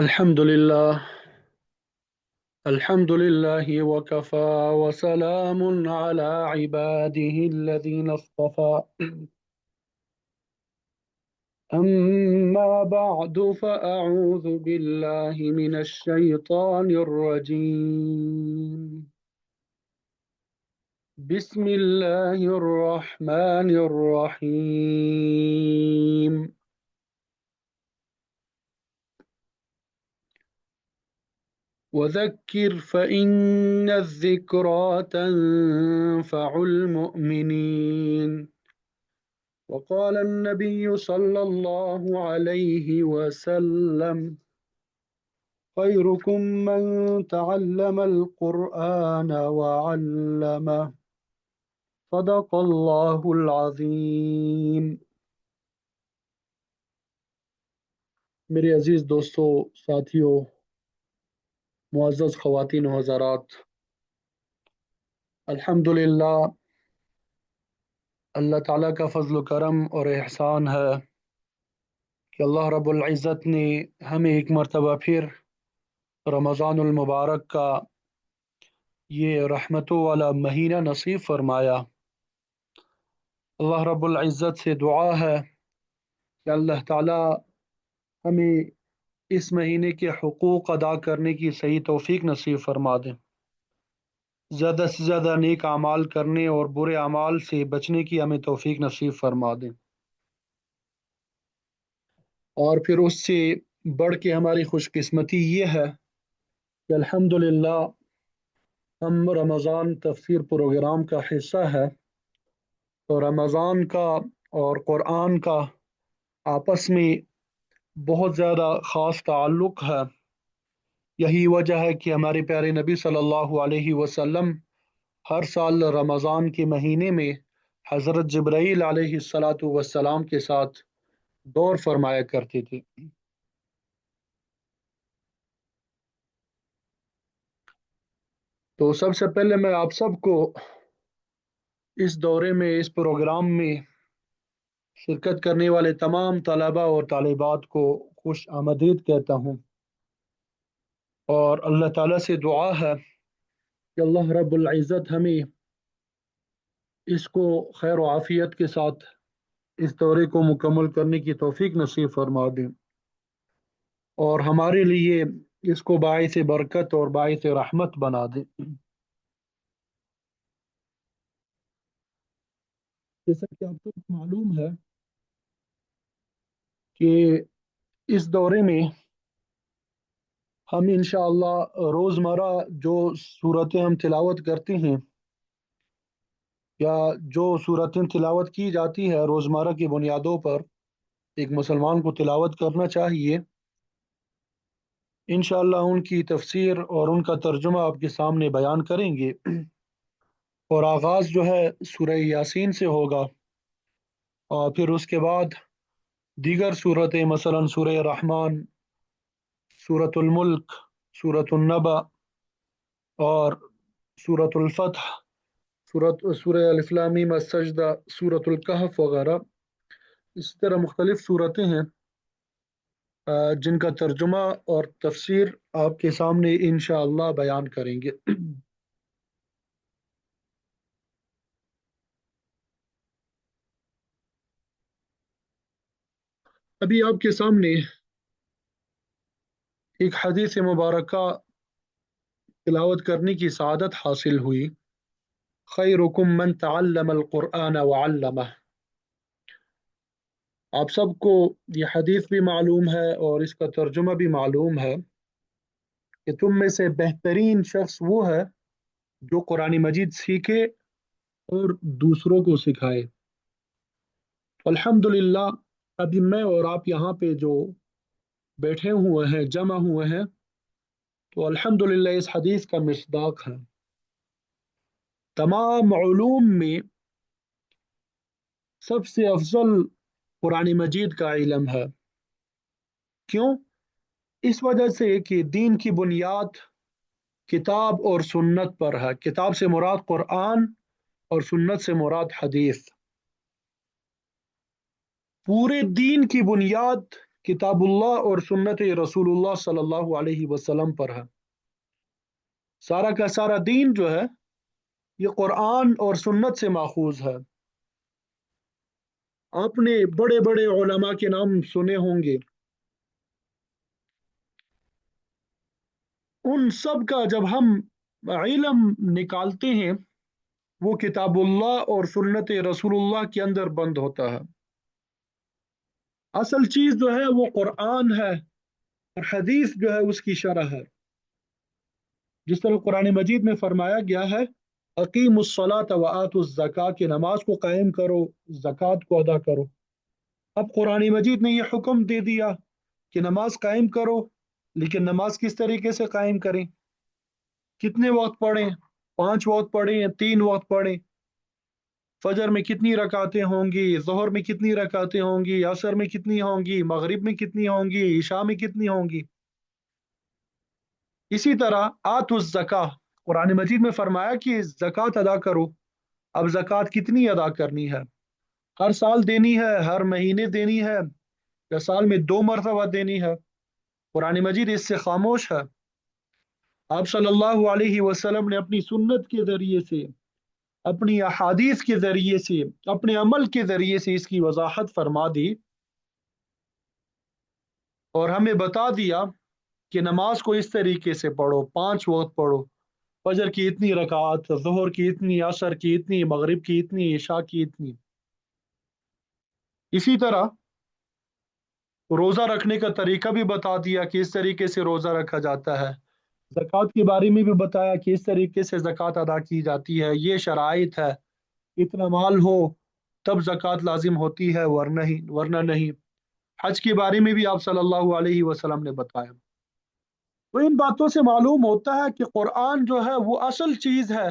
الحمد لله. الحمد لله وكفى وسلام على عباده الذين اصطفى. أما بعد فأعوذ بالله من الشيطان الرجيم. بسم الله الرحمن الرحيم. وذكر فإن الذكرى تنفع المؤمنين. وقال النبي صلى الله عليه وسلم: خيركم من تعلم القرآن وعلمه. صدق الله العظیم. میرے عزیز دوستو، ساتھیو، معزز خواتین و حضرات، الحمدللہ اللہ تعالیٰ کا فضل و کرم اور احسان ہے کہ اللہ رب العزت نے ہمیں ایک مرتبہ پھر رمضان المبارک کا یہ رحمتوں والا مہینہ نصیب فرمایا۔ اللہ رب العزت سے دعا ہے کہ اللہ تعالیٰ ہمیں اس مہینے کے حقوق ادا کرنے کی صحیح توفیق نصیب فرما دیں، زیادہ سے زیادہ نیک اعمال کرنے اور برے اعمال سے بچنے کی ہمیں توفیق نصیب فرما دیں، اور پھر اس سے بڑھ کے ہماری خوش قسمتی یہ ہے کہ الحمدللہ ہم رمضان تفسیر پروگرام کا حصہ ہے، تو رمضان کا اور قرآن کا آپس میں بہت زیادہ خاص تعلق ہے۔ یہی وجہ ہے کہ ہمارے پیارے نبی صلی اللہ علیہ وسلم ہر سال رمضان کے مہینے میں حضرت جبرائیل علیہ السلام کے ساتھ دور فرمایا کرتے تھے۔ تو سب سے پہلے میں آپ سب کو اس دورے میں، اس پروگرام میں شرکت کرنے والے تمام طلباء اور طالبات کو خوش آمدید کہتا ہوں، اور اللہ تعالیٰ سے دعا ہے کہ اللہ رب العزت ہمیں اس کو خیر و عافیت کے ساتھ اس دورے کو مکمل کرنے کی توفیق نصیب فرما دیں، اور ہمارے لیے اس کو باعث برکت اور باعث رحمت بنا دیں۔ جیسا کہ آپ کو معلوم ہے کہ اس دورے میں ہم انشاءاللہ روزمرہ جو صورتیں ہم تلاوت کرتے ہیں، یا جو صورتیں تلاوت کی جاتی ہے روزمرہ کی بنیادوں پر، ایک مسلمان کو تلاوت کرنا چاہیے، انشاءاللہ ان کی تفسیر اور ان کا ترجمہ آپ کے سامنے بیان کریں گے۔ اور آغاز جو ہے سورہ یاسین سے ہوگا، اور پھر اس کے بعد دیگر صورتیں مثلا سورہ رحمان، سورۃ الملک، سورۃ النبأ، اور سورۃ الفتح، سورہ الف لام میم السجدہ، سورۃ الکہف وغیرہ، اسی طرح مختلف صورتیں ہیں جن کا ترجمہ اور تفسیر آپ کے سامنے انشاءاللہ بیان کریں گے۔ ابھی آپ کے سامنے ایک حدیث مبارکہ تلاوت کرنے کی سعادت حاصل ہوئی: خیرکم من تعلم القرآن وعلمہ۔ آپ سب کو یہ حدیث بھی معلوم ہے اور اس کا ترجمہ بھی معلوم ہے کہ تم میں سے بہترین شخص وہ ہے جو قرآن مجید سیکھے اور دوسروں کو سکھائے۔ الحمدللہ ابھی میں اور آپ یہاں پہ جو بیٹھے ہوئے ہیں، جمع ہوئے ہیں، تو الحمدللہ اس حدیث کا مصداق ہے۔ تمام علوم میں سب سے افضل قرآن مجید کا علم ہے۔ کیوں؟ اس وجہ سے کہ دین کی بنیاد کتاب اور سنت پر ہے۔ کتاب سے مراد قرآن اور سنت سے مراد حدیث۔ پورے دین کی بنیاد किताबुल्लाह और सुन्नत रसूलुल्लाह सल्लल्लाहु अलैहि वसल्लम पर है। सारा का सारा दीन जो है ये कुरान और सुन्नत से माखूज है। आपने बड़े बड़े उलमा के नाम सुने होंगे, उन सब का जब हम इल्म निकालते हैं वो किताबुल्लाह और सुन्नत रसूलुल्लाह के अंदर बंद होता है। असल चीज जो है वो कुरान है और हदीस जो है उसकी शरह है। जिस तरह कुरान मजीद में फरमाया गया है, अकीमुस्सलात व आतुज़्ज़का, कि नमाज को कायम करो, ज़कात को अदा करो। अब कुरान मजीद ने यह हुक्म दे दिया कि नमाज कायम करो, लेकिन नमाज किस तरीके से कायम करें, कितने वक्त पढ़ें, 5 वक्त पढ़ें या 3 वक्त पढ़ें, फजर में कितनी रकातें होंगी, जोहर में कितनी रकातें होंगी, असर में कितनी होंगी, मगरिब में कितनी होंगी, ईशा में कितनी होंगी। इसी तरह आतुज ज़का, कुरान मजीद में फरमाया कि ज़कात अदा करो। अब ज़कात कितनी अदा करनी है, हर साल देनी है, हर महीने देनी है, या साल में 2 मरतबा देनी है? कुरान मजीद इससे खामोश है। आप सल्लल्लाहु अलैहि वसल्लम ने अपनी सुन्नत के जरिए से, अपनी अहादीस के जरिए से, अपने अमल के जरिए से इसकी वजाहत फरमा दी और हमें बता दिया कि नमाज को इस तरीके से पढ़ो, 5 वक्त पढ़ो। फजर की इतनी रकात, जोहर की इतनी, असर की इतनी, मगरिब की इतनी, ईशा की इतनी। इसी तरह रोजा रखने का तरीका भी बता दिया कि इस तरीके से रोजा रखा जाता है। ज़कात के बारे में भी बताया कि इस तरीके से ज़कात अदा की जाती है, ये शराइत है, इतना माल हो तब ज़कात लाजिम होती है, वरना नहीं। हज के बारे में भी आप सल्लल्लाहु अलैहि वसल्लम ने बताया। तो इन बातों से मालूम होता है कि कुरान जो है वो असल चीज़ है,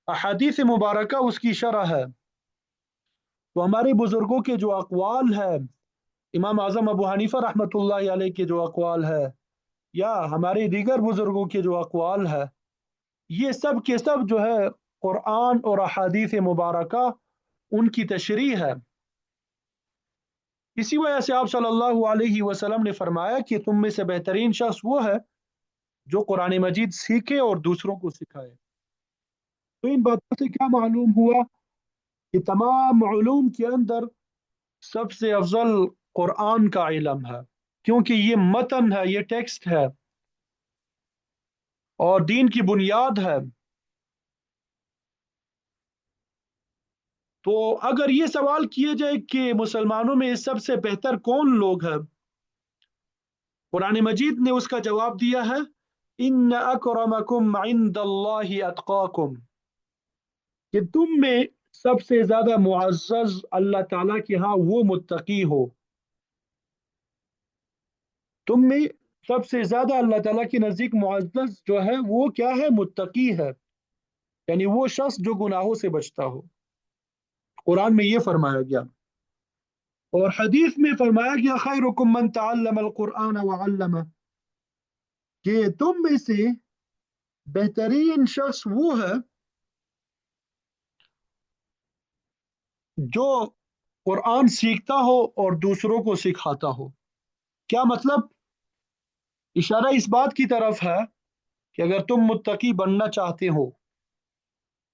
अहादीस मुबारका उसकी शरह है। तो हमारे बुजुर्गों के जो अक़वाल है, इमाम आज़म अबू हनीफा रहमतुल्लाहि अलैह के जो अक़वाल है, या हमारे दीगर बुजुर्गों के जो अक़वाल है, ये सब के सब जो है कुरान और अहादीस मुबारका उनकी तशरीह है। इसी वजह से आप सल्लल्लाहु अलैहि वसल्लम ने फरमाया कि तुम में से बेहतरीन शख्स वो है जो कुरान मजीद सीखे और दूसरों को सिखाए। तो इन बातों से क्या मालूम हुआ कि तमाम उलूम के अंदर सबसे अफजल कुरान का इल्म है, क्योंकि ये मतन है, ये टेक्स्ट है और दीन की बुनियाद है। तो अगर ये सवाल किए जाए कि मुसलमानों में सबसे बेहतर कौन लोग हैं, कुरान मजीद ने उसका जवाब दिया है, इन्न अकरमकुम इंदल्लाहि अतकाकुम, कि तुम में सबसे ज्यादा मुअज़्ज़ज़ अल्लाह ताला के यहाँ वो मुत्तकी हो। तुम में सबसे ज्यादा अल्लाह ताला के नजदीक मुअज़्ज़ज़ जो है वो क्या है, मुत्तकी है, यानी वो शख्स जो गुनाहों से बचता हो। कुरान में ये फरमाया गया और हदीस में फरमाया गया, खैरुकुम मन तअल्लमल कुरआन व अल्लमा, कि तुम में से बेहतरीन शख्स वो है जो कुरान सीखता हो और दूसरों को सिखाता हो। क्या मतलब? इशारा इस बात की तरफ है कि अगर तुम मुत्तकी बनना चाहते हो,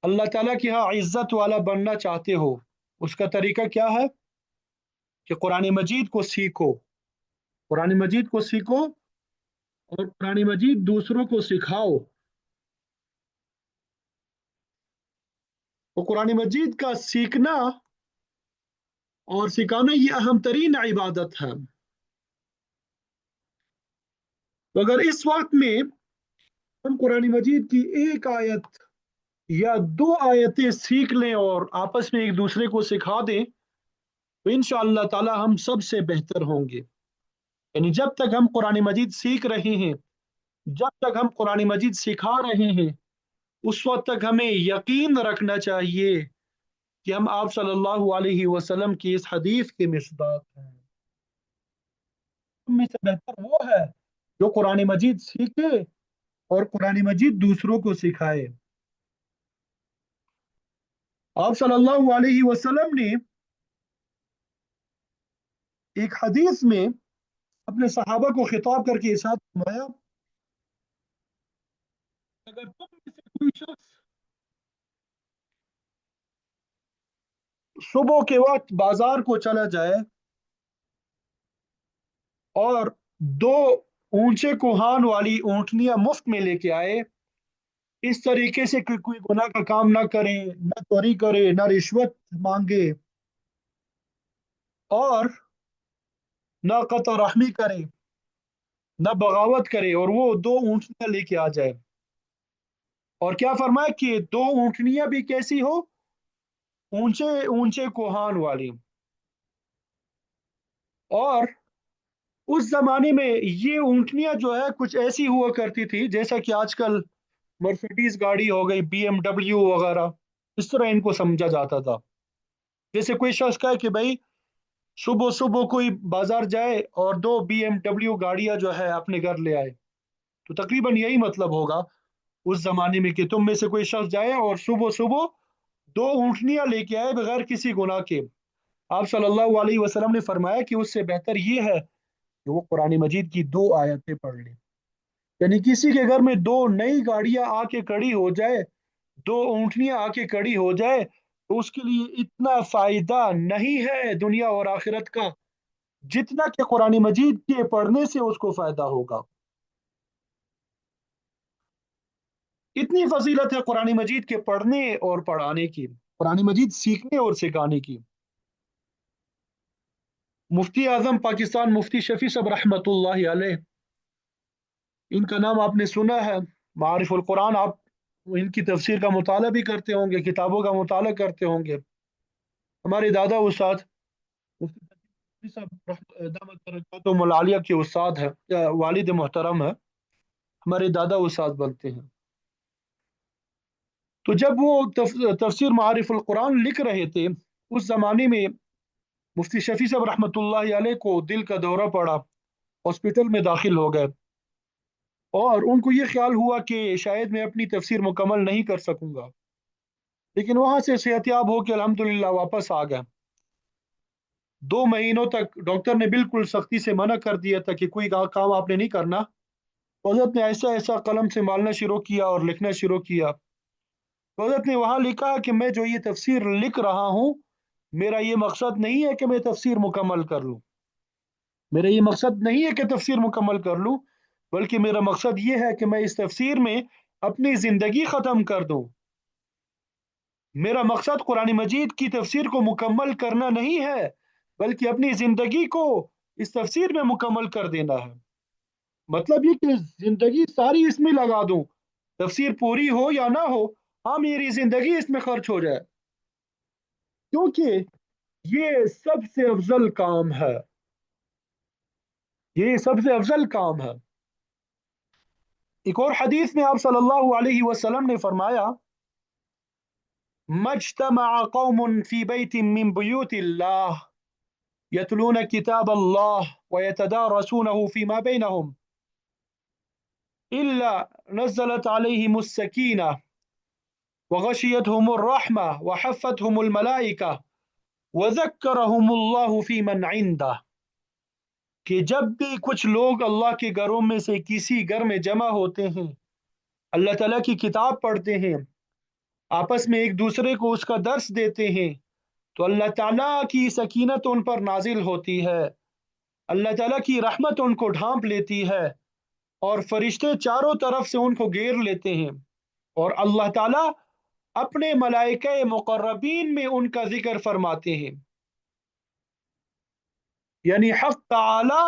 अल्लाह ताला के यहाँ इज्जत वाला बनना चाहते हो, उसका तरीका क्या है कि कुरान मजीद को सीखो, कुरान मजीद को सीखो और कुरान मजीद दूसरों को सिखाओ। तो कुरान मजीद का सीखना और सिखाना ये अहम तरीन इबादत है। तो अगर इस वक्त में हम कुरान मजीद की एक आयत या 2 आयतें सीख लें और आपस में एक दूसरे को सिखा दें, तो इंशाअल्लाह ताला हम सबसे बेहतर होंगे। यानी जब तक हम कुरान मजीद सीख रहे हैं, जब तक हम कुरान मजीद सिखा रहे हैं, उस वक्त तक हमें यकीन रखना चाहिए कि हम आप सल्लल्लाहु अलैहि वसल्लम की इस हदीस के मिसदाक हैं। हम में से बेहतर वो है जो कुरान मजीद सीखे और कुरान मजीद दूसरों को सिखाए। आप सल्लल्लाहु अलैहि वसल्लम ने एक हदीस में अपने सहाबा को खिताब करके इरशाद फरमाया, अगर तुम में से कोई शख्स सुबह के वक्त बाजार को चला जाए और दो ऊंचे कुहान वाली ऊंटनियां मुफ्त में लेके आए, इस तरीके से कि कोई गुनाह का काम ना करे, न चोरी करे, न रिश्वत मांगे, और न कतल रहमी करे, न बगावत करे, और वो दो ऊंटनियां लेके आ जाए। और क्या फरमाया कि दो ऊंटनियां भी कैसी हो, ऊंचे ऊंचे कोहान वाली। और उस जमाने में ये ऊंटनियां जो है कुछ ऐसी हुआ करती थी जैसा कि आजकल मर्सिडीज गाड़ी हो गई, BMW वगैरह, इस तरह इनको समझा जाता था। जैसे कोई शख्स कहे कि भाई सुबह सुबह कोई बाजार जाए और दो BMW गाड़ियां जो है अपने घर ले आए, तो तकरीबन यही मतलब होगा उस जमाने में कि तुम में से कोई शख्स जाए और सुबह सुबह दो ऊंटनियां लेके आए बगैर किसी गुनाह के। आप सल्लल्लाहु अलैहि वसल्लम ने फरमाया कि उससे बेहतर ये है कि वो कुरान मजीद की दो आयतें पढ़ ले। यानी किसी के घर में दो नई गाड़ियां आके खड़ी हो जाए, दो ऊंटनियां आके खड़ी हो जाए, तो उसके लिए इतना फायदा नहीं है दुनिया और आखिरत का जितना कि कुरान मजीद के पढ़ने से उसको फायदा होगा। इतनी फजीलत है कुरान मजीद के पढ़ने और पढ़ाने की, कुरान मजीद सीखने और सिखाने की। मुफ्ती आजम पाकिस्तान मुफ्ती शफी साहब रहमतुल्लाहि अलैह, इनका नाम आपने सुना है, मारिफुल कुरान, आप इनकी तफसीर का मुताला भी करते होंगे, किताबों का मुताला करते होंगे। हमारे दादा उस्ताद मुफ्ती शफी साहब दामत बरकातुहुमुल आलिया के उस्ताद है, वालिद मोहतरम है, हमारे दादा उस्ताद बनते हैं। तो जब वो तफसीर मारिफुल कुरान लिख रहे थे, उस जमाने में मुफ्ती शफी साहब रहमतुल्लाहि अलैह को दिल का दौरा पड़ा, हॉस्पिटल में दाखिल हो गए, और उनको ये ख्याल हुआ कि शायद मैं अपनी तफसीर मुकम्मल नहीं कर सकूंगा। लेकिन वहां से सेहतियाब होकर अल्हम्दुलिल्लाह वापस आ गए। 2 महीनों तक डॉक्टर ने बिल्कुल सख्ती से मना कर दिया था कि कोई काम आपने नहीं करना। तो हजरत ने ऐसा ऐसा कलम से मालना शुरू किया और लिखना शुरू किया। तो हजरत ने वहां लिखा कि मैं जो ये तफसीर लिख रहा हूँ, मेरा ये मकसद नहीं है कि मैं तफसीर मुकम्मल कर लूँ, मेरा ये मकसद नहीं है कि तफसीर मुकम्मल कर लूँ, बल्कि मेरा मकसद ये है कि मैं इस तफसीर में अपनी ज़िंदगी ख़त्म कर दूँ। मेरा मकसद कुरान मजीद की तफसीर को मुकम्मल करना नहीं है, बल्कि अपनी ज़िंदगी को इस तफसीर में मुकम्मल कर देना है। मतलब ये कि ज़िंदगी सारी इसमें लगा दूँ, तफसीर पूरी हो या ना हो, हाँ मेरी ज़िंदगी इसमें खर्च हो जाए, क्योंकि ये सबसे अफजल काम है, ये सबसे अफजल काम है। एक और हदीस में आप सल्लल्लाहु अलैहि वसल्लम ने फरमाया, मज्तमा कौमुन फी बैतिन मिन बुयूतिल्लाह यतलून किताब अल्लाह व यतदारसूनहु फीमा बैनहुम इल्ला नज़लत अलैहिमुस सकीना व गशियतहुमुर रहमा व हफ़्फ़तहुमुल मलाइका व ज़क्करहुमुल्लाहु फीमन इंदा। कि जब भी कुछ लोग अल्लाह के घरों में से किसी घर में जमा होते हैं, अल्लाह ताला की किताब पढ़ते हैं, आपस में एक दूसरे को उसका दर्स देते हैं, तो अल्लाह ताला की सकीनत उन पर नाजिल होती है, अल्लाह ताला की रहमत उनको ढांप लेती है, और फरिश्ते चारों तरफ से उनको घेर लेते हैं, और अल्लाह ताला अपने मलाइका मुकर्रबीन में उनका जिक्र फरमाते हैं। यानी हक ताला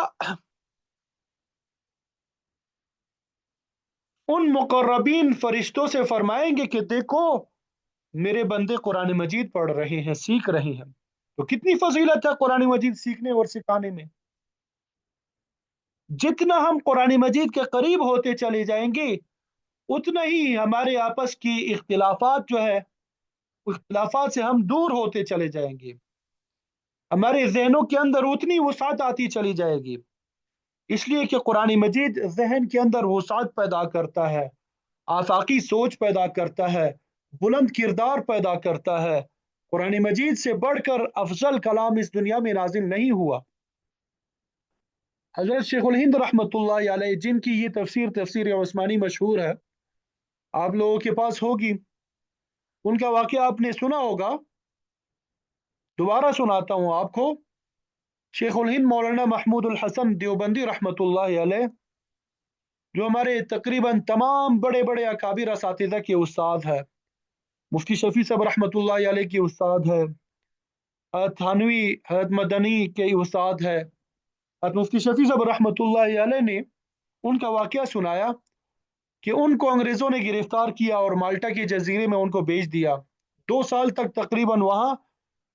उन मुकर्रबीन फरिश्तों से फरमाएंगे कि देखो, मेरे बंदे कुरान मजीद पढ़ रहे हैं, सीख रहे हैं। तो कितनी फजीलत है कुरान मजीद सीखने और सिखाने में। जितना हम कुरान मजीद के करीब होते चले जाएंगे, उतना ही हमारे आपस की इख्तिलाफात जो है, इख्तिलाफात से हम दूर होते चले जाएंगे, हमारे जहनों के अंदर उतनी वसात आती चली जाएगी। इसलिए कि कुरान मजीद जहन के अंदर वसात पैदा करता है, आफाकी सोच पैदा करता है, बुलंद किरदार पैदा करता है। कुरान मजीद से बढ़कर अफजल कलाम इस दुनिया में नाजिल नहीं हुआ। हजरत शेखुल हिंद रहमतुल्लाह अलैह, जिनकी ये तफसीर तफसीर उस्मानी मशहूर है, आप लोगों के पास होगी, उनका वाकया आपने सुना होगा। दोबारा सुनाता हूँ आपको। शेखुल हिंद मौलाना महमूद उल हसन देवबंदी रहमतुल्लाह अलैह, जो हमारे तकरीबन तमाम बड़े बड़े अकाबिर असातिज़ा के उस्ताद है। मुफ्ती शफी साहब रहमतुल्लाह अलैह के उस्ताद है, थानवी हजरत मदनी के उस्ताद है। हजरत मुफ्ती शफी साहब रहमतुल्लाह अलैह ने उनका वाकया सुनाया कि उनको अंग्रेज़ों ने गिरफ्तार किया और माल्टा के जजीरे में उनको भेज दिया। 2 साल तक तकरीबन वहाँ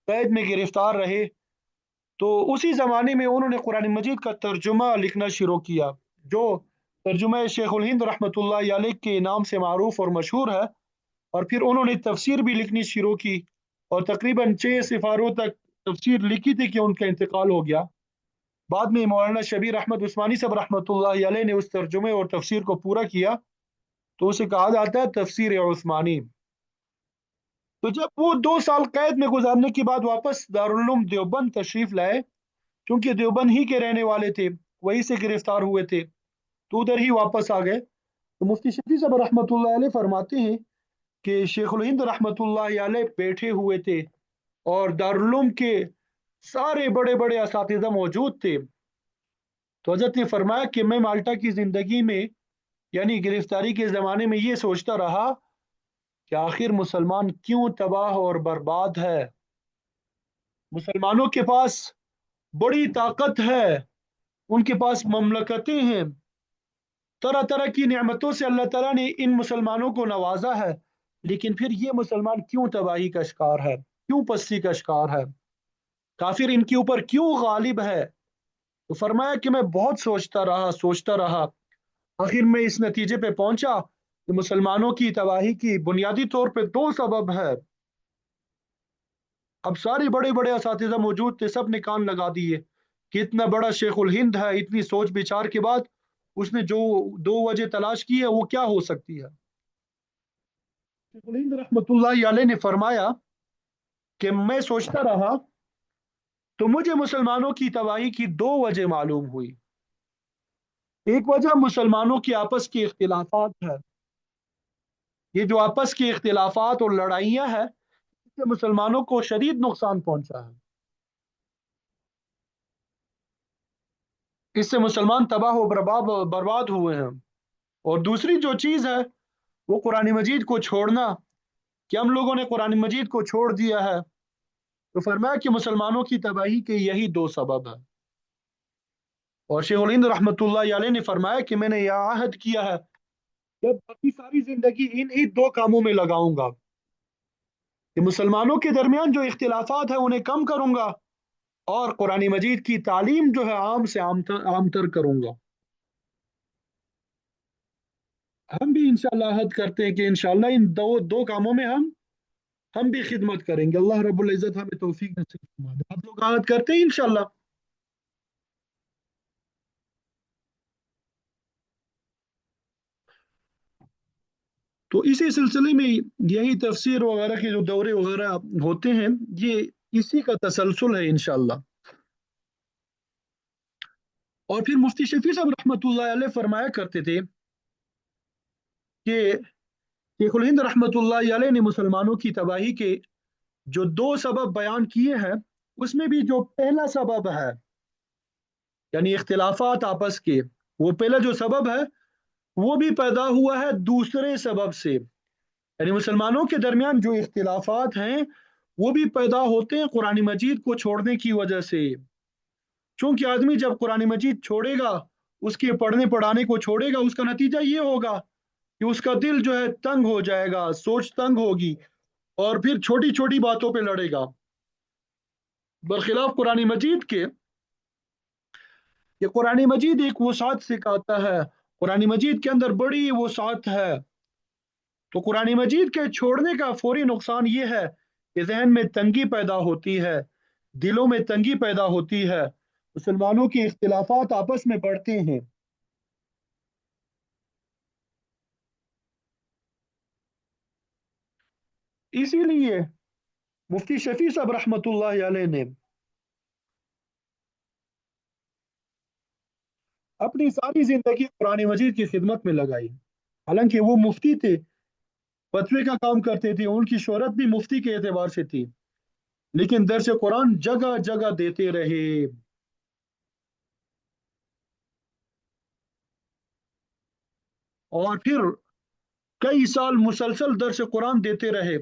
कैद में गिरफ्तार रहे। तो उसी ज़माने में उन्होंने कुरान मजीद का तर्जुमा लिखना शुरू किया, जो तर्जुमा शेखुल हिंद रहमतुल्लाह अलैह के नाम से मारूफ और मशहूर है। और फिर उन्होंने तफसीर भी लिखनी शुरू की, और तकरीबन 6 सिफारों तक तफसीर लिखी थी कि उनका इंतकाल हो गया। बाद में मौलाना शबीर अहमद उस्मानी साहब रहमतुल्लाह अलैह ने उस तर्जुमे और तफसीर को पूरा किया, तो उसे कहा जाता है तफसीर उस्मानी। तो जब वो 2 साल कैद में गुजारने के बाद वापस दारुल उलूम देवबंद तशरीफ लाए, क्योंकि देवबंद ही के रहने वाले थे, वहीं से गिरफ्तार हुए थे, तो उधर ही वापस आ गए। तो मुफ्ती शफी साहब रहमतुल्लाह अलैह फरमाते हैं कि शेखुल हिंद रहमतुल्लाह अलैह बैठे हुए थे और दारुल उलूम के सारे बड़े बड़े असातिज़ा मौजूद थे। तो हजरत ने फरमाया कि मैं माल्टा की ज़िंदगी में, यानी गिरफ्तारी के ज़माने में, ये सोचता रहा कि आखिर मुसलमान क्यों तबाह और बर्बाद है। मुसलमानों के पास बड़ी ताकत है, उनके पास ममलकतें हैं, तरह तरह की नेमतों से अल्लाह ताला ने इन मुसलमानों को नवाजा है, लेकिन फिर ये मुसलमान क्यों तबाही का शिकार है, क्यों पस्ती का शिकार है, काफिर इनके ऊपर क्यों गालिब है। तो फरमाया कि मैं बहुत सोचता रहा, आखिर मैं इस नतीजे पे पहुंचा कि मुसलमानों की तबाही की बुनियादी तौर पे 2 सबब है। अब सारे बड़े बड़े असातिज़ा मौजूद थे, सब ने कान लगा दिए कि इतना बड़ा शेखुल हिंद है, इतनी सोच विचार के बाद उसने जो 2 वजह तलाश की है, वो क्या हो सकती है। शेखुल हिंद रहमतुल्लाह अलैह ने फरमाया कि मैं सोचता रहा, तो मुझे मुसलमानों की तबाही की 2 वजह मालूम हुई। एक वजह मुसलमानों की आपस की इख्तिलाफात है। ये जो आपस की इख्तिलाफात और लड़ाइयाँ हैं, इससे मुसलमानों को शदीद नुकसान पहुंचा है। इससे मुसलमान तबाह और बर्बाद बर्बाद हुए हैं। और दूसरी जो चीज़ है, वो कुरान मजीद को छोड़ना, कि हम लोगों ने कुरान मजीद को छोड़ दिया है। तो फरमाया कि मुसलमानों की तबाही के यही 2 सबब है। और शेख हिंद रहमतुल्लाह अलैह ने फरमाया कि मैंने यह आहद किया है कि बाकी सारी जिंदगी इन ही 2 कामों में लगाऊंगा, कि मुसलमानों के दरमियान जो इख्तिलाफात है उन्हें कम करूंगा, और कुरान मजीद की तालीम जो है आम से आमतर करूंगा। हम भी इंशाल्लाह अहद करते हैं कि इंशाल्लाह इन दो दो कामों में हम भी खिदमत करेंगे। अल्लाह रब्बुल इज्जत हमें तौफीक नसीब फरमाए। आप लोग अहद करते हैं इंशाल्लाह। तो इसी सिलसिले में यही तफसीर वगैरह के जो दौरे वगैरह होते हैं, ये इसी का तसलसल है इंशाल्लाह। और फिर मुफ्ती शफी साहब रहमतुल्लाह अलैह फरमाया करते थे कि शेखुल हिंद रहमतुल्लाह अलैह ने मुसलमानों की तबाही के जो 2 सबब बयान किए हैं, उसमें भी जो पहला सबब है, यानी इख्तिलाफात आपस के, वो पहला जो सबब है वो भी पैदा हुआ है दूसरे सबब से। यानी मुसलमानों के दरमियान जो इख्तिलाफात हैं, वो भी पैदा होते हैं कुरान मजीद को छोड़ने की वजह से। चूंकि आदमी जब कुरान मजीद छोड़ेगा, उसके पढ़ने पढ़ाने को छोड़ेगा, उसका नतीजा ये होगा कि उसका दिल जो है तंग हो जाएगा, सोच तंग होगी, और फिर छोटी छोटी बातों पे लड़ेगा। बरखिलाफ कुरान मजीद के, ये कुरान मजीद एक वसात सिखाता है, कुरान मजीद के अंदर बड़ी वसात है। तो कुरान मजीद के छोड़ने का फौरी नुकसान ये है कि जहन में तंगी पैदा होती है, दिलों में तंगी पैदा होती है, मुसलमानों के इख्तिलाफात आपस में बढ़ते हैं। इसीलिए मुफ्ती शफी साहब रहमतुल्लाह अलैह ने अपनी सारी जिंदगी कुरान मजीद की खिदमत में लगाई। हालांकि वो मुफ्ती थे, फतवे का काम करते थे, उनकी शोहरत भी मुफ्ती के एतबार से थी, लेकिन दरस कुरान जगह जगह देते रहे। और फिर कई साल मुसलसल दरस कुरान देते रहे।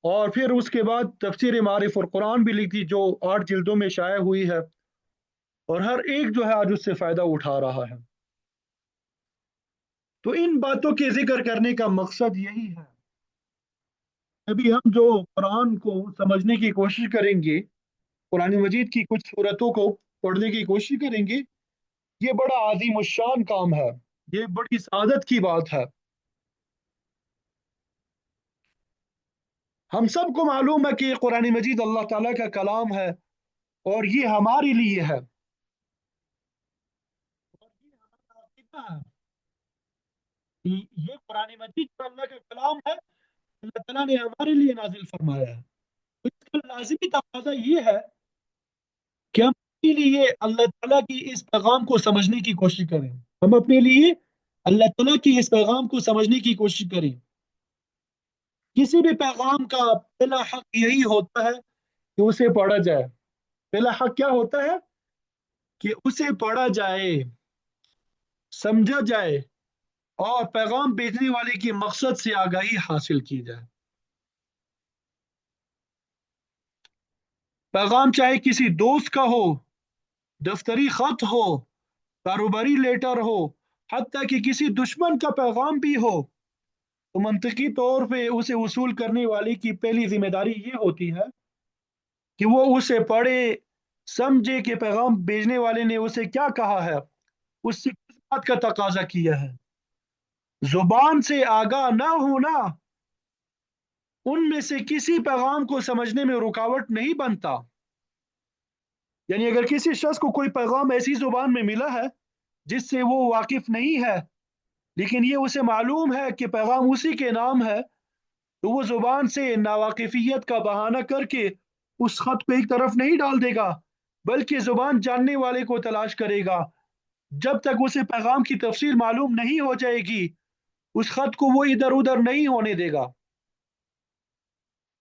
और फिर उसके बाद तफसीर मारिफ और कुरान भी लिखी, जो 8 जिल्दों में शाया हुई है, और हर एक जो है आज उससे फायदा उठा रहा है। तो इन बातों के जिक्र करने का मकसद यही है। अभी हम जो कुरान को समझने की कोशिश करेंगे, कुरान मजीद की कुछ सूरतों को पढ़ने की कोशिश करेंगे, ये बड़ा आजीम शान काम है, ये बड़ी सादत की बात है। हम सबको मालूम है कि कुरान मजीद अल्लाह ताला का कलाम है, और ये हमारे लिए है। और ये हमारा अकीदा है कि ये कुरान मजीद तो अल्लाह का कलाम है, अल्लाह ताला ने हमारे लिए नाजिल फरमाया है। तो इसका लाजिमी तकाजा ये है कि हम अपने लिए अल्लाह ताला की इस पैगाम को समझने की कोशिश करें। हम अपने लिए अल्लाह ताला की इस पैगाम को समझने की कोशिश करें। किसी भी पैगाम का पहला हक यही होता है कि उसे पढ़ा जाए। पहला हक क्या होता है? कि उसे पढ़ा जाए, समझा जाए, और पैगाम भेजने वाले के मकसद से आगाही हासिल की जाए। पैगाम चाहे किसी दोस्त का हो, दफ्तरी खत हो, कारोबारी लेटर हो, हत्ता कि किसी दुश्मन का पैगाम भी हो, तो मंतकी तौर पे उसे वसूल करने वाले की पहली जिम्मेदारी ये होती है कि वो उसे पढ़े, समझे कि पैगाम भेजने वाले ने उसे क्या कहा है, उससे किस बात का तकाजा किया है। जुबान से आगाह ना होना उनमें से किसी पैगाम को समझने में रुकावट नहीं बनता। यानी अगर किसी शख्स को कोई पैगाम ऐसी जुबान में मिला है जिससे वो वाकिफ नहीं है, लेकिन ये उसे मालूम है कि पैगाम उसी के नाम है, तो वो जुबान से नावाकिफियत का बहाना करके उस खत को एक तरफ नहीं डाल देगा, बल्कि जुबान जानने वाले को तलाश करेगा। जब तक उसे पैगाम की तफसील मालूम नहीं हो जाएगी, उस खत को वो इधर उधर नहीं होने देगा।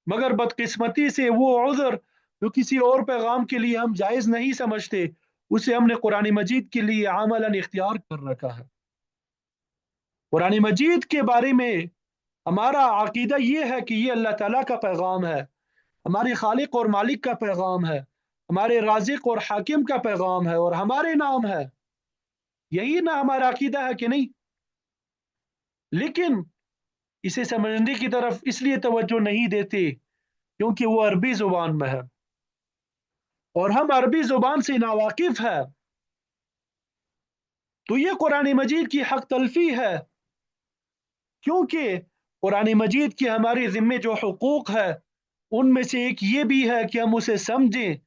मगर बदकिस्मती से वो उज़र जो किसी और पैगाम के लिए हम जायज़ नहीं समझते, उसे हमने कुरान मजीद के लिए आमलन इख्तियार कर रखा है। कुरान मजीद के बारे में हमारा अकीदा ये है कि ये अल्लाह ताला का पैगाम है, हमारे खालिक और मालिक का पैगाम है, हमारे राजिक और हाकिम का पैगाम है, और हमारे नाम है। यही ना हमारा अकीदा है कि नहीं? लेकिन इसे समझने की तरफ इसलिए तवज्जो नहीं देते क्योंकि वो अरबी जुबान में है, और हम अरबी जुबान से नावाकिफ है। तो ये कुरान मजीद की हक तलफी है, क्योंकि कुरान मजीद की हमारे ज़िम्मे जो हुकूक है, उनमें से एक ये भी है कि हम उसे समझें,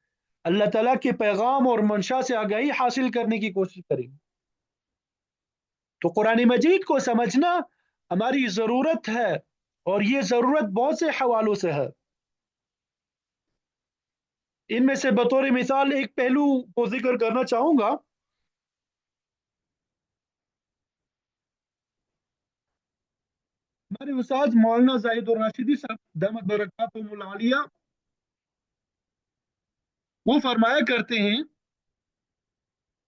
अल्लाह ताला के पैगाम और मंशा से आगाही हासिल करने की कोशिश करें। तो कुरान मजीद को समझना हमारी ज़रूरत है, और ये ज़रूरत बहुत से हवालों से है। इनमें से बतौर मिसाल एक पहलू को जिक्र करना चाहूँगा। हमारे उस्ताद मौलाना जाहिद और राशिदी साहब दामद बरकातुहुमुल आलिया, वो फरमाया करते हैं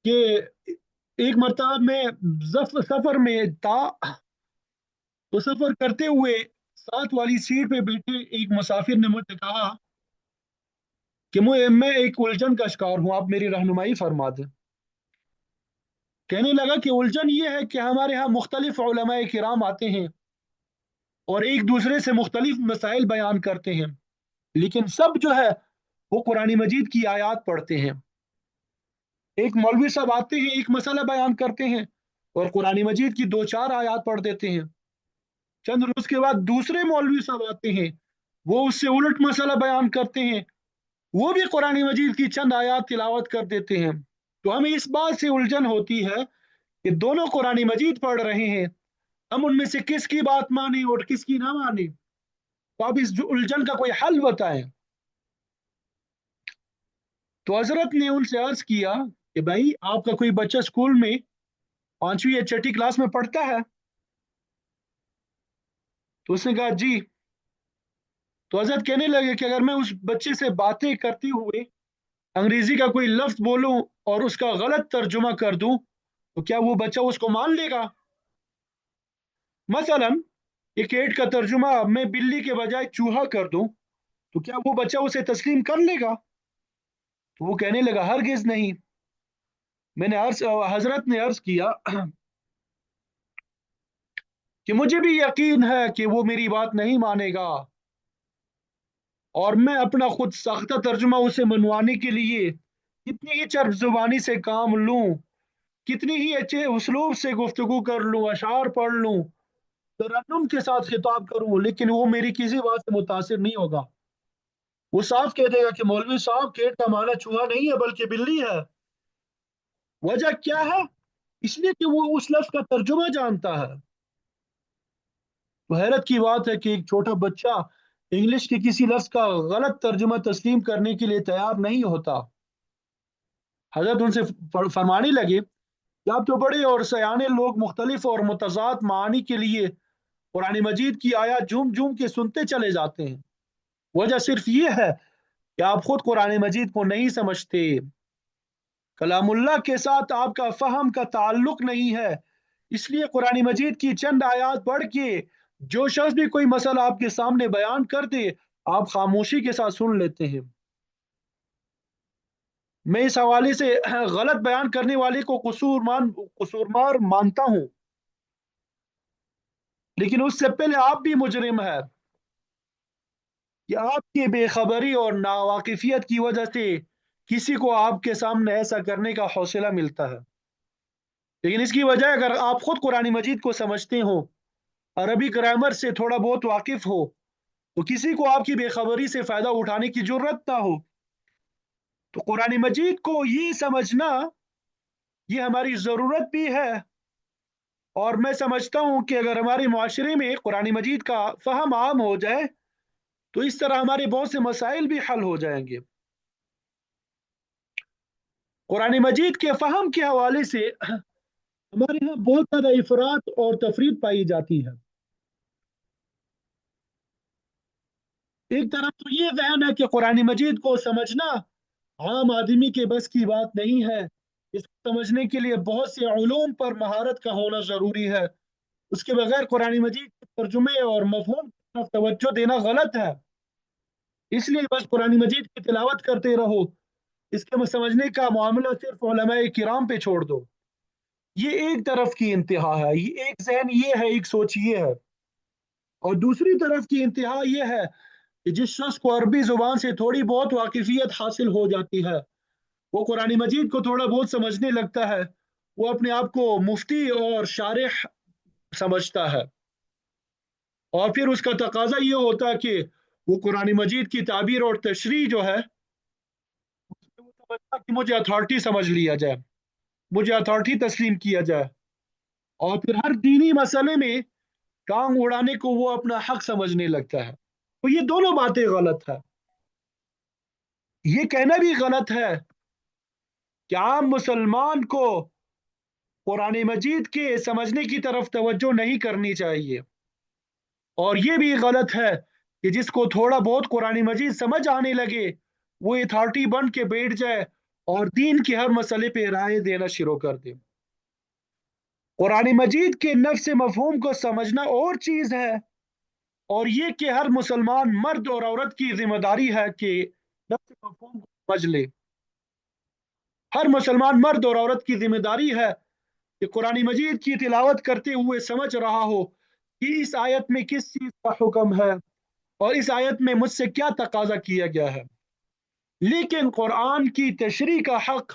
कि एक मरतबा में सफर में था, तो सफर करते हुए साथ वाली सीट पे बैठे एक मुसाफिर ने मुझसे कहा कि मैं एक उलझन का शिकार हूं, आप मेरी रहनुमाई फरमा दें। कहने लगा कि उलझन ये है कि हमारे यहाँ मुख्तलिफ उलमाए किराम आते हैं और एक दूसरे से मुख्तलिफ मसाइल बयान करते हैं, लेकिन सब जो है वो कुरान मजीद की आयत पढ़ते हैं। एक मौलवी साहब आते हैं, एक मसला बयान करते हैं, और कुरान मजीद की दो चार आयत पढ़ देते हैं। चंद रोज के बाद दूसरे मौलवी साहब आते हैं, वो उससे उलट मसला बयान करते हैं, वो भी कुरान मजीद की चंद आयत तिलावत कर देते हैं। तो हमें इस बात से उलझन होती है कि दोनों कुरान मजीद पढ़ रहे हैं, हम उनमें से किसकी बात माने और किसकी ना माने। तो आप इस उलझन का कोई हल बताएं। तो हजरत ने उनसे अर्ज किया کہ بھائی آپ کا کوئی بچہ اسکول میں 5ویں یا 6ٹھی کلاس میں پڑھتا ہے؟ تو اس نے کہا جی۔ تو حضرت کہنے لگے کہ اگر میں اس بچے سے باتیں کرتے ہوئے انگریزی کا کوئی لفظ بولوں اور اس کا غلط ترجمہ کر دوں تو کیا وہ بچہ اس کو مان لے گا؟ مثلا ایک ایٹ کا ترجمہ میں بلی کے بجائے چوہا کر دوں تو کیا وہ بچہ اسے تسلیم کر لے گا؟ تو وہ کہنے لگا ہرگز نہیں۔ میں نے حضرت نے عرض کیا کہ مجھے بھی یقین ہے کہ وہ میری بات نہیں مانے گا، اور میں اپنا خود ساختہ ترجمہ اسے منوانے کے لیے کتنی ہی چرب زبانی سے کام لوں، کتنی ہی اچھے اسلوب سے گفتگو کر لوں، اشعار پڑھ لوں، ترنم کے ساتھ خطاب کروں، لیکن وہ میری کسی بات سے متاثر نہیں ہوگا۔ وہ صاف کہہ دے گا کہ مولوی صاحب کیٹ کا معنی چوہا نہیں ہے بلکہ بلی ہے۔ وجہ کیا ہے؟ اس لیے کہ وہ اس لفظ کا ترجمہ جانتا ہے۔ تو حیرت کی بات ہے کہ ایک چھوٹا بچہ انگلش کے کسی لفظ کا غلط ترجمہ تسلیم کرنے کے لیے تیار نہیں ہوتا۔ حضرت ان سے فرمانے لگے کہ آپ تو بڑے اور سیانے لوگ مختلف اور متضاد معانی کے لیے قرآن مجید کی آیات جھوم جھوم کے سنتے چلے جاتے ہیں۔ وجہ صرف یہ ہے کہ آپ خود قرآن مجید کو نہیں سمجھتے، کلام اللہ کے ساتھ آپ کا فہم کا تعلق نہیں ہے۔ اس لیے قرآن مجید کی چند آیات پڑھ کے جو شخص بھی کوئی مسئلہ آپ کے سامنے بیان کر دے آپ خاموشی کے ساتھ سن لیتے ہیں۔ میں اس حوالے سے غلط بیان کرنے والے کو قصورمار مانتا ہوں، لیکن اس سے پہلے آپ بھی مجرم ہے کہ آپ کی بے خبری اور ناواقفیت کی وجہ سے کسی کو آپ کے سامنے ایسا کرنے کا حوصلہ ملتا ہے، لیکن اس کی وجہ اگر آپ خود قرآن مجید کو سمجھتے ہو، عربی گرامر سے تھوڑا بہت واقف ہو، تو کسی کو آپ کی بے خبری سے فائدہ اٹھانے کی ضرورت نہ ہو۔ تو قرآن مجید کو یہ سمجھنا یہ ہماری ضرورت بھی ہے، اور میں سمجھتا ہوں کہ اگر ہمارے معاشرے میں قرآن مجید کا فہم عام ہو جائے تو اس طرح ہمارے بہت سے مسائل بھی حل ہو جائیں گے۔ قرآن مجید کے فہم کے حوالے سے ہمارے یہاں بہت زیادہ افراط اور تفریط پائی جاتی ہے۔ ایک طرف تو یہ ذہن ہے کہ قرآن مجید کو سمجھنا عام آدمی کے بس کی بات نہیں ہے، اس کو سمجھنے کے لیے بہت سے علوم پر مہارت کا ہونا ضروری ہے، اس کے بغیر قرآن مجید کے ترجمے اور مفہوم کی طرف توجہ دینا غلط ہے۔ اس لیے بس قرآن مجید کی تلاوت کرتے رہو، اس کے سمجھنے کا معاملہ صرف علماء کرام پہ چھوڑ دو۔ یہ ایک طرف کی انتہا ہے، یہ ایک ذہن یہ ہے، ایک سوچ یہ ہے، اور دوسری طرف کی انتہا یہ ہے کہ جس شخص کو عربی زبان سے تھوڑی بہت واقفیت حاصل ہو جاتی ہے، وہ قرآن مجید کو تھوڑا بہت سمجھنے لگتا ہے، وہ اپنے آپ کو مفتی اور شارح سمجھتا ہے، اور پھر اس کا تقاضا یہ ہوتا ہے کہ وہ قرآن مجید کی تعبیر اور تشریح جو ہے وہ سمجھتا کہ مجھے اتھارٹی سمجھ لیا جائے، مجھے اتھارٹی تسلیم کیا جائے، اور پھر ہر دینی مسئلے میں ٹانگ اڑانے کو وہ اپنا حق سمجھنے لگتا ہے۔ تو یہ دونوں باتیں غلط ہے۔ یہ کہنا بھی غلط ہے کہ عام مسلمان کو قرآن مجید کے سمجھنے کی طرف توجہ نہیں کرنی چاہیے، اور یہ بھی غلط ہے کہ جس کو تھوڑا بہت قرآن مجید سمجھ آنے لگے وہ اتھارٹی بن کے بیٹھ جائے اور دین کے ہر مسئلے پہ رائے دینا شروع کر دے۔ قرآن مجید کے نفس مفہوم کو سمجھنا اور چیز ہے، اور یہ کہ ہر مسلمان مرد اور عورت کی ذمہ داری ہے کہ نفس مفہوم کو سمجھ لے۔ ہر مسلمان مرد اور عورت کی ذمہ داری ہے کہ قرآن مجید کی تلاوت کرتے ہوئے سمجھ رہا ہو کہ اس آیت میں کس چیز کا حکم ہے اور اس آیت میں مجھ سے کیا تقاضا کیا گیا ہے۔ لیکن قرآن کی تشریح کا حق،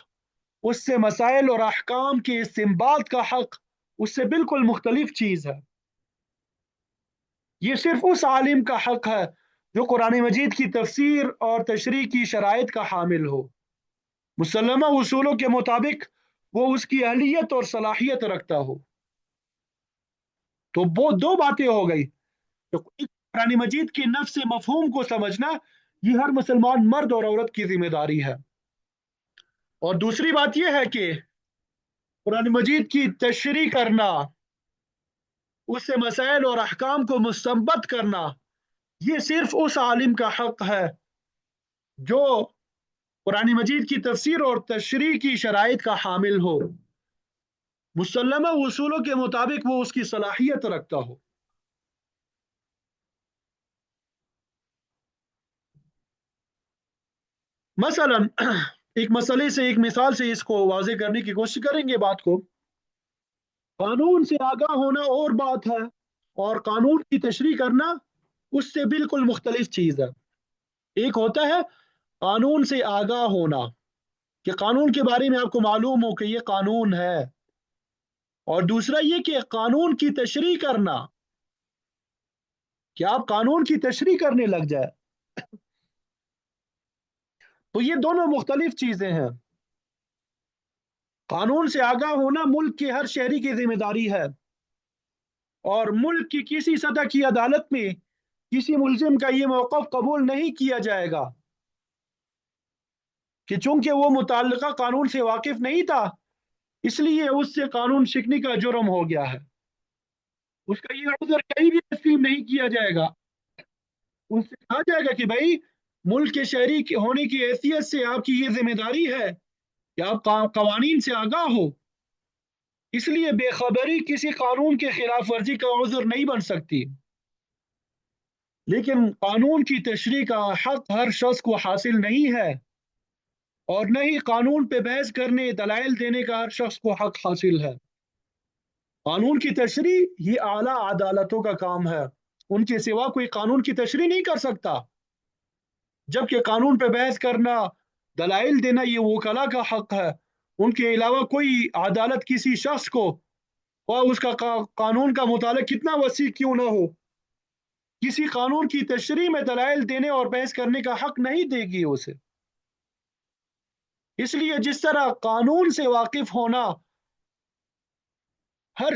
اس سے مسائل اور احکام کے استنباط کا حق اس سے بالکل مختلف چیز ہے۔ یہ صرف اس عالم کا حق ہے جو قرآن مجید کی تفسیر اور تشریح کی شرائط کا حامل ہو، مسلمہ اصولوں کے مطابق وہ اس کی اہلیت اور صلاحیت رکھتا ہو۔ تو وہ دو باتیں ہو گئی، تو قرآن مجید کے نفس مفہوم کو سمجھنا یہ ہر مسلمان مرد اور عورت کی ذمہ داری ہے۔ اور دوسری بات یہ ہے کہ قرآن مجید کی تشریح کرنا، اس سے مسائل اور احکام کو مستنبط کرنا، یہ صرف اس عالم کا حق ہے جو قرآن مجید کی تفسیر اور تشریح کی شرائط کا حامل ہو، مسلمہ اصولوں کے مطابق وہ اس کی صلاحیت رکھتا ہو۔ مثلا ایک مسئلے سے، ایک مثال سے اس کو واضح کرنے کی کوشش کریں گے بات کو۔ قانون سے آگاہ ہونا اور بات ہے، اور قانون کی تشریح کرنا اس سے بالکل مختلف چیز ہے۔ ایک ہوتا ہے قانون سے آگاہ ہونا، کہ قانون کے بارے میں آپ کو معلوم ہو کہ یہ قانون ہے، اور دوسرا یہ کہ قانون کی تشریح کرنا، کہ آپ قانون کی تشریح کرنے لگ جائے۔ تو یہ دونوں مختلف چیزیں ہیں۔ قانون سے آگاہ ہونا ملک کے ہر شہری کی ذمہ داری ہے، اور ملک کی کسی سطح کی عدالت میں کسی ملزم کا یہ موقف قبول نہیں کیا جائے گا کہ چونکہ وہ متعلقہ قانون سے واقف نہیں تھا، اس لیے اس سے قانون شکنی کا جرم ہو گیا ہے۔ اس کا یہ عذر کہیں بھی تسلیم نہیں کیا جائے گا۔ ان سے کہا جائے گا کہ بھائی، ملک کے شہری ہونے کی حیثیت سے آپ کی یہ ذمہ داری ہے کہ آپ قوانین سے آگاہ ہو، اس لیے بے خبری کسی قانون کے خلاف ورزی کا عذر نہیں بن سکتی۔ لیکن قانون کی تشریح کا حق ہر شخص کو حاصل نہیں ہے، اور نہ ہی قانون پہ بحث کرنے، دلائل دینے کا ہر شخص کو حق حاصل ہے۔ قانون کی تشریح یہ اعلیٰ عدالتوں کا کام ہے، ان کے سوا کوئی قانون کی تشریح نہیں کر سکتا، جبکہ قانون پہ بحث کرنا، دلائل دینا، یہ وکلا کا حق ہے۔ ان کے علاوہ کوئی عدالت کسی شخص کو، اور اس کا قانون کا مطالعہ کتنا وسیع کیوں نہ ہو، کسی قانون کی تشریح میں دلائل دینے اور بحث کرنے کا حق نہیں دے گی اسے۔ اس لیے جس طرح قانون سے واقف ہونا ہر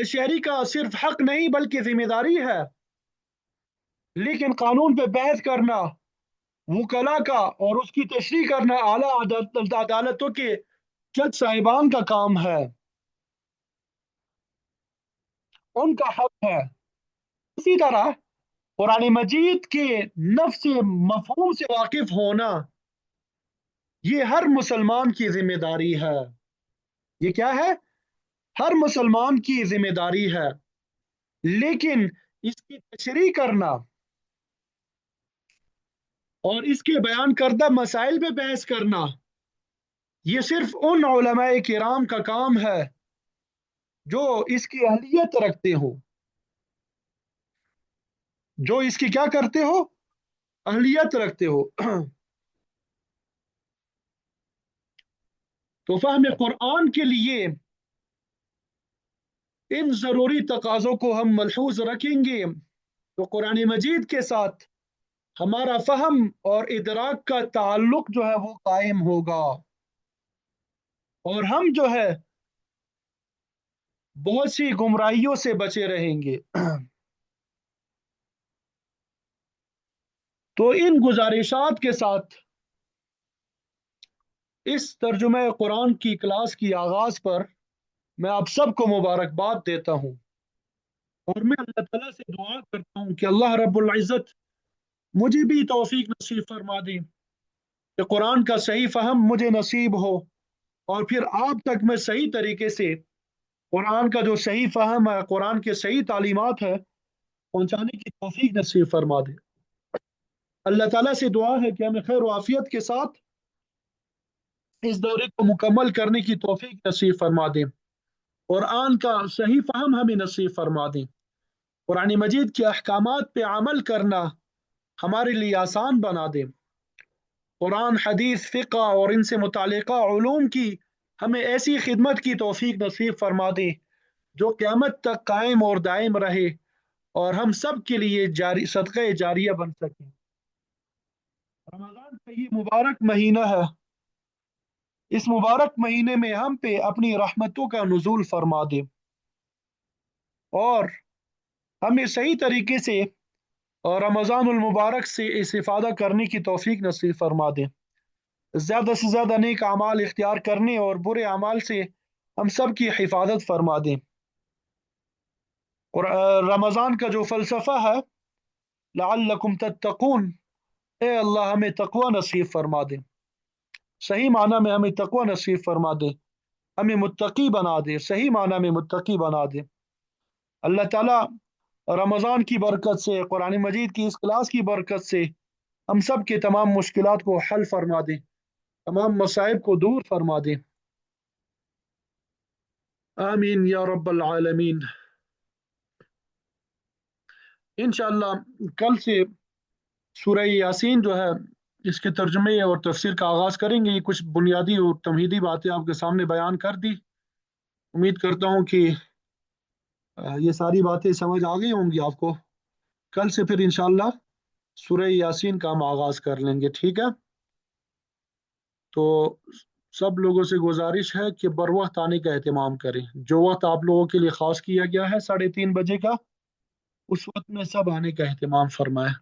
شہری کا صرف حق نہیں بلکہ ذمہ داری ہے، لیکن قانون پہ بحث کرنا وکلا کا اور اس کی تشریح کرنا اعلیٰ عدالتوں کے جج صاحبان کا کام ہے، ان کا حق ہے۔ اسی طرح قرآن مجید کے نفس مفہوم سے واقف ہونا یہ ہر مسلمان کی ذمہ داری ہے۔ یہ کیا ہے؟ ہر مسلمان کی ذمہ داری ہے، لیکن اس کی تشریح کرنا اور اس کے بیان کردہ مسائل پہ بحث کرنا یہ صرف ان علماء کرام کا کام ہے جو اس کی اہلیت رکھتے ہو، جو اس کی کیا کرتے ہو؟ اہلیت رکھتے ہو۔ تو فہم قرآن کے لیے ان ضروری تقاضوں کو ہم ملحوظ رکھیں گے تو قرآن مجید کے ساتھ ہمارا فہم اور ادراک کا تعلق جو ہے وہ قائم ہوگا، اور ہم جو ہے بہت سی گمراہیوں سے بچے رہیں گے۔ تو ان گزارشات کے ساتھ اس ترجمہ قرآن کی کلاس کی آغاز پر میں آپ سب کو مبارکباد دیتا ہوں، اور میں اللہ تعالیٰ سے دعا کرتا ہوں کہ اللہ رب العزت مجھے بھی توفیق نصیب فرما دے کہ قرآن کا صحیح فہم مجھے نصیب ہو، اور پھر آپ تک میں صحیح طریقے سے قرآن کا جو صحیح فہم ہے، قرآن کے صحیح تعلیمات ہے، پہنچانے کی توفیق نصیب فرما دے۔ اللہ تعالیٰ سے دعا ہے کہ ہمیں خیر و عافیت کے ساتھ اس دورے کو مکمل کرنے کی توفیق نصیب فرما دے، قرآن کا صحیح فہم ہمیں نصیب فرما دیں، قرآن مجید کے احکامات پہ عمل کرنا ہمارے لیے آسان بنا دیں، قرآن، حدیث، فقہ اور ان سے متعلقہ علوم کی ہمیں ایسی خدمت کی توفیق نصیب فرما دیں جو قیامت تک قائم اور دائم رہے، اور ہم سب کے لیے جاری صدقہ جاریہ بن سکے۔ رمضان کا یہ مبارک مہینہ ہے، اس مبارک مہینے میں ہم پہ اپنی رحمتوں کا نزول فرما دے، اور ہمیں صحیح طریقے سے اور رمضان المبارک سے استفادہ کرنے کی توفیق نصیب فرما دے۔ ज़्यादा से ज़्यादा नेक अमाल इख्तियार करने और बुरे अमाल से हम सब की हिफाजत फरमा दें। और रमज़ान का जो फ़लसफ़ा है, लअल्लकुम तत्तकून, ए अल्लाह हमें तकवा नसीब फरमा दे, सही माना में हमें तकवा नसीब फरमा दे, हमें मुत्तकी बना दे, सही माना में मुत्तकी बना दे। अल्लाह ताला रमज़ान की बरकत से, कुरान मजीद की इस क्लास की बरकत से हम सब के तमाम मुश्किलात को हल फरमा दे, तमाम मसाइब को दूर फरमा दे। आमीन या रब्बल आलमीन। इंशाअल्लाह कल से सूरह यासीन जो है, इसके तर्जुमे और तफसीर का आगाज़ करेंगे। ये कुछ बुनियादी और तमहीदी बातें आपके सामने बयान कर दी। उम्मीद करता हूँ कि ये सारी बातें समझ आ गई होंगी आपको। कल से फिर इंशाअल्लाह सूरह यासीन का हम आगाज़ कर लेंगे, ठीक है। तो सब लोगों से गुजारिश है कि बर वक्त आने का एहतमाम करें। जो वक्त आप लोगों के लिए ख़ास किया गया है 3:30 बजे का, उस वक्त में सब आने का एहतमाम फरमाएं।